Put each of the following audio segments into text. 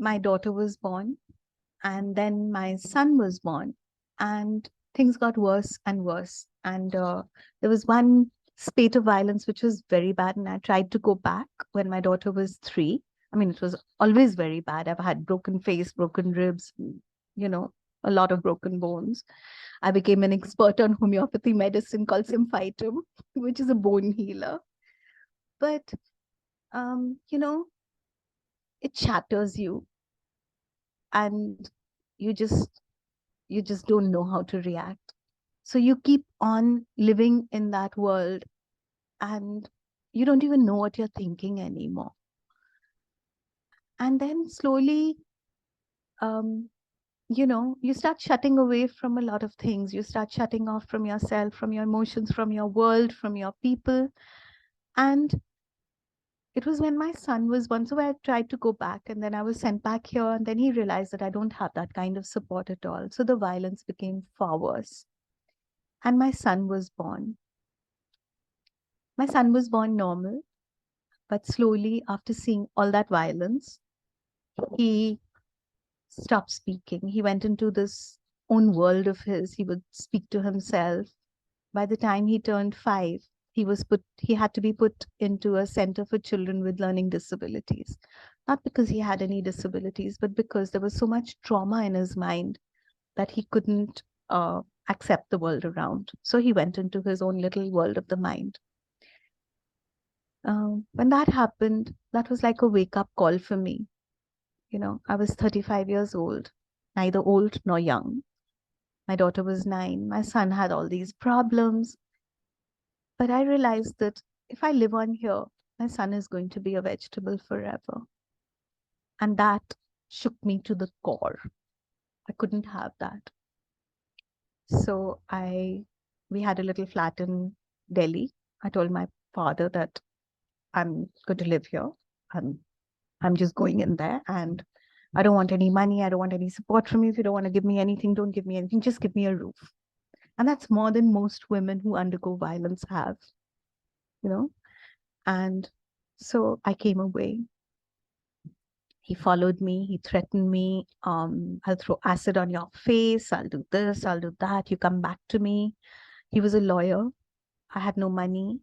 my daughter was born, and then my son was born, and things got worse and worse. And there was one spate of violence which was very bad, and I tried to go back when my daughter was 3. I mean, it was always very bad. I've had broken face, broken ribs, you know, a lot of broken bones. I became an expert on homeopathy medicine called Symphytum, which is a bone healer. But you know, it shatters you, and you just you just don't know how to react. So you keep on living in that world, and you don't even know what you're thinking anymore. And then slowly, um, you start shutting away from a lot of things. You start shutting off from yourself, from your emotions, from your world, from your people. And it was when my son was born, so I tried to go back, and then I was sent back here, and then he realized that I don't have that kind of support at all. So the violence became far worse. And my son was born. My son was born normal, but slowly, after seeing all that violence, he stopped speaking. He went into this own world of his. He would speak to himself. By the time he turned 5, he had to be put into a center for children with learning disabilities. Not because he had any disabilities, but because there was so much trauma in his mind that he couldn't accept the world around. So he went into his own little world of the mind. When that happened, that was like a wake-up call for me. I was 35 years old, neither old nor young. My daughter was 9. My son had all these problems. But I realized that if I live on here, my son is going to be a vegetable forever. And that shook me to the core. I couldn't have that. So we had a little flat in Delhi. I told my father that I'm going to live here. I'm just going in there, and I don't want any money. I don't want any support from you. If you don't want to give me anything, don't give me anything. Just give me a roof. And that's more than most women who undergo violence have, you know. And so I came away. He followed me. He threatened me. I'll throw acid on your face. I'll do this. I'll do that. You come back to me. He was a lawyer. I had no money.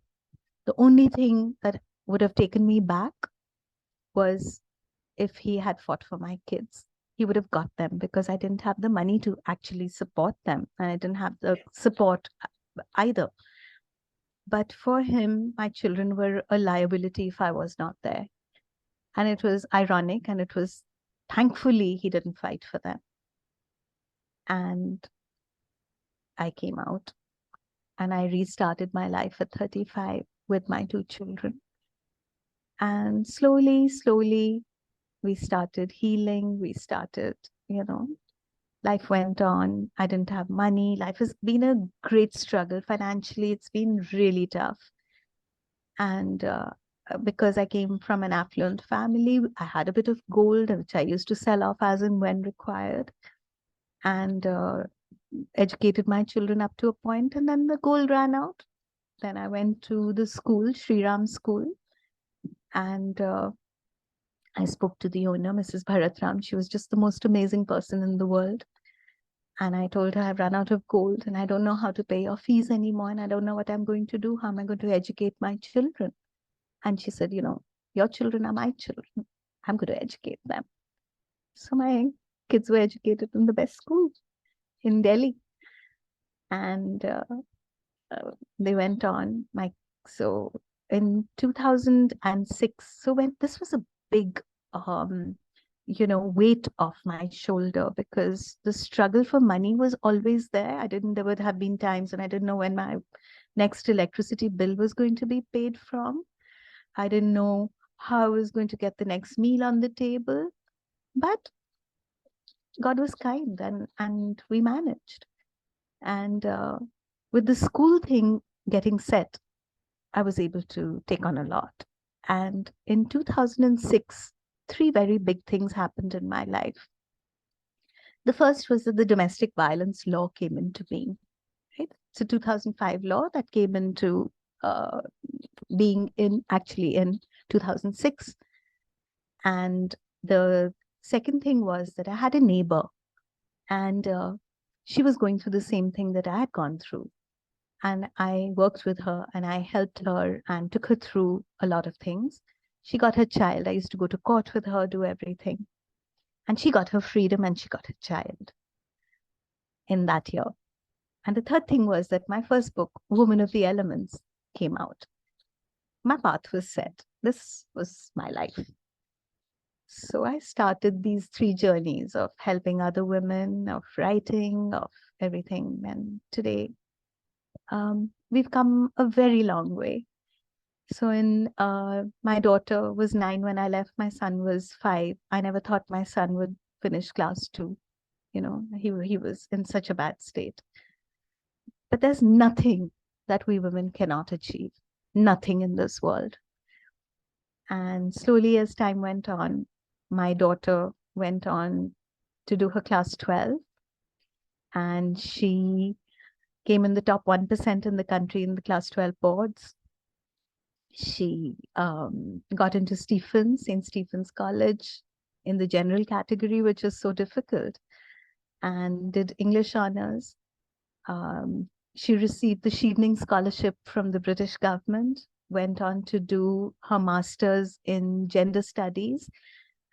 The only thing that would have taken me back was if he had fought for my kids. He would have got them, because I didn't have the money to actually support them, and I didn't have the support either. But for him, my children were a liability if I was not there. And it was ironic, and it was, thankfully, he didn't fight for them. And I came out, and I restarted my life at 35 with my 2 children. And slowly, slowly, we started healing. We started, life went on. I didn't have money. Life has been a great struggle. Financially, it's been really tough. And because I came from an affluent family, I had a bit of gold, which I used to sell off as and when required, and educated my children up to a point. And then the gold ran out. Then I went to the school, Sri Ram School, and I spoke to the owner, Mrs. Bharatram. She was just the most amazing person in the world. And I told her, I've run out of gold, and I don't know how to pay your fees anymore, and I don't know what I'm going to do. How am I going to educate my children? And she said, your children are my children. I'm going to educate them. So my kids were educated in the best school in Delhi. And they went on. So in 2006, so when this was a big weight off my shoulder, because the struggle for money was always there. There would have been times when I didn't know when my next electricity bill was going to be paid from. I didn't know how I was going to get the next meal on the table, but God was kind, and we managed. And with the school thing getting set, I was able to take on a lot. And in 2006, 3 very big things happened in my life. The first was that the domestic violence law came into being. Right? It's a 2005 law that came into being in 2006. And the Second thing was that I had a neighbor, and she was going through the same thing that I had gone through. And I worked with her and I helped her and took her through a lot of things. She got her child. I used to go to court with her, do everything. And she got her freedom and she got her child in that year. And the third thing was that my first book, Woman of the Elements, came out. My path was set. This was my life. So I started these 3 journeys of helping other women, of writing, of everything. And today, we've come a very long way. So my daughter was 9 when I left. My son was 5. I never thought my son would finish class 2. You know, he was in such a bad state. But there's nothing that we women cannot achieve. Nothing in this world. And slowly as time went on, my daughter went on to do her class 12. And she came in the top 1% in the country in the class 12 boards. She got into St. Stephen's College in the general category, which is so difficult, and did English honors. She received the Shevening Scholarship from the British government, went on to do her master's in gender studies,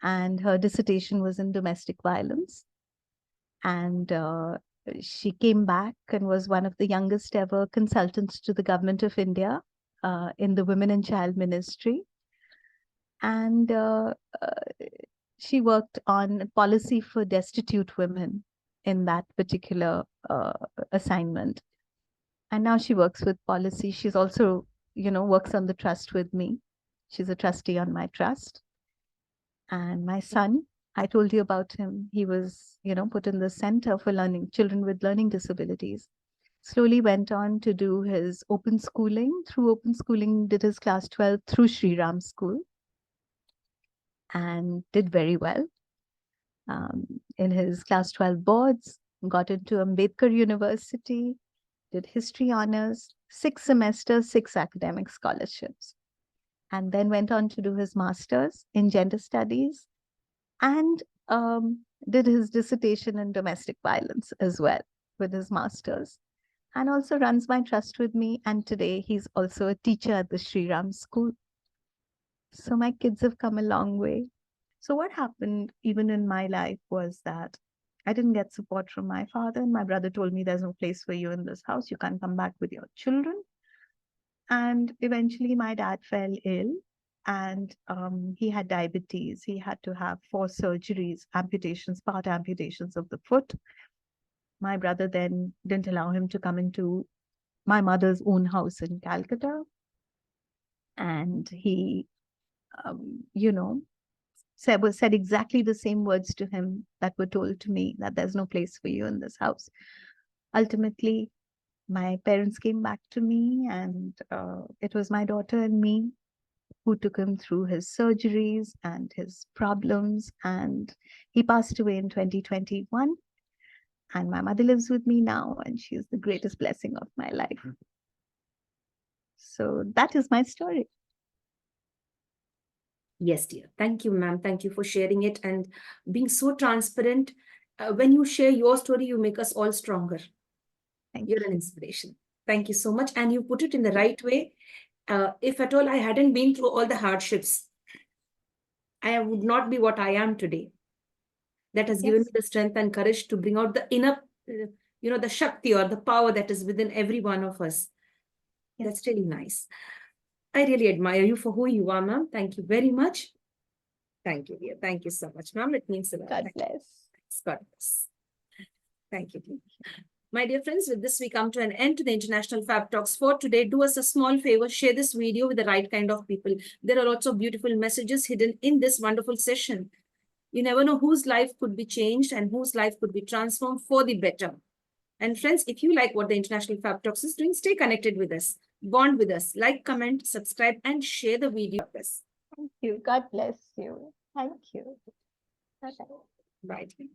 and her dissertation was in domestic violence. And she came back and was one of the youngest ever consultants to the government of India in the Women and Child Ministry. And she worked on policy for destitute women in that particular assignment. And now she works with policy. She's also, works on the trust with me. She's a trustee on my trust. And my son, I told you about him. He was, put in the center for children with learning disabilities. Slowly went on to do his open schooling. Through open schooling, did his class 12 through Sri Ram School and did very well. In his class 12 boards, got into Ambedkar University, did history honors, 6 semesters, 6 academic scholarships, and then went on to do his master's in gender studies and did his dissertation in domestic violence as well with his master's, and also runs my trust with me. And today he's also a teacher at the Sri Ram School. So my kids have come a long way. So what happened even in my life was that I didn't get support from my father. And my brother told me, there's no place for you in this house. You can't come back with your children. And eventually my dad fell ill and he had diabetes. He had to have 4 surgeries, amputations, part amputations of the foot. My brother then didn't allow him to come into my mother's own house in Calcutta. And he, said exactly the same words to him that were told to me, that there's no place for you in this house. Ultimately, my parents came back to me, and it was my daughter and me who took him through his surgeries and his problems. And he passed away in 2021. And my mother lives with me now, and she is the greatest blessing of my life. So that is my story. Yes, dear. Thank you, ma'am. Thank you for sharing it and being so transparent. When you share your story, you make us all stronger. You're an inspiration. Thank you so much. And you put it in the right way. If at all I hadn't been through all the hardships, I would not be what I am today. That has given me the strength and courage to bring out the inner, the Shakti or the power that is within every one of us. Yes. That's really nice. I really admire you for who you are, ma'am. Thank you very much. Thank you, dear. Thank you so much, ma'am. It means a lot. God bless. God bless. Thank you, dear. My dear friends, with this, we come to an end to the International Fab Talks for today. Do us a small favor, share this video with the right kind of people. There are lots of beautiful messages hidden in this wonderful session. You never know whose life could be changed and whose life could be transformed for the better. And friends, if you like what the International Fab Talks is doing, stay connected with us. Bond with us. Like, comment, subscribe, and share the video with us. Thank you. God bless you. Thank you. Bye-bye. Bye.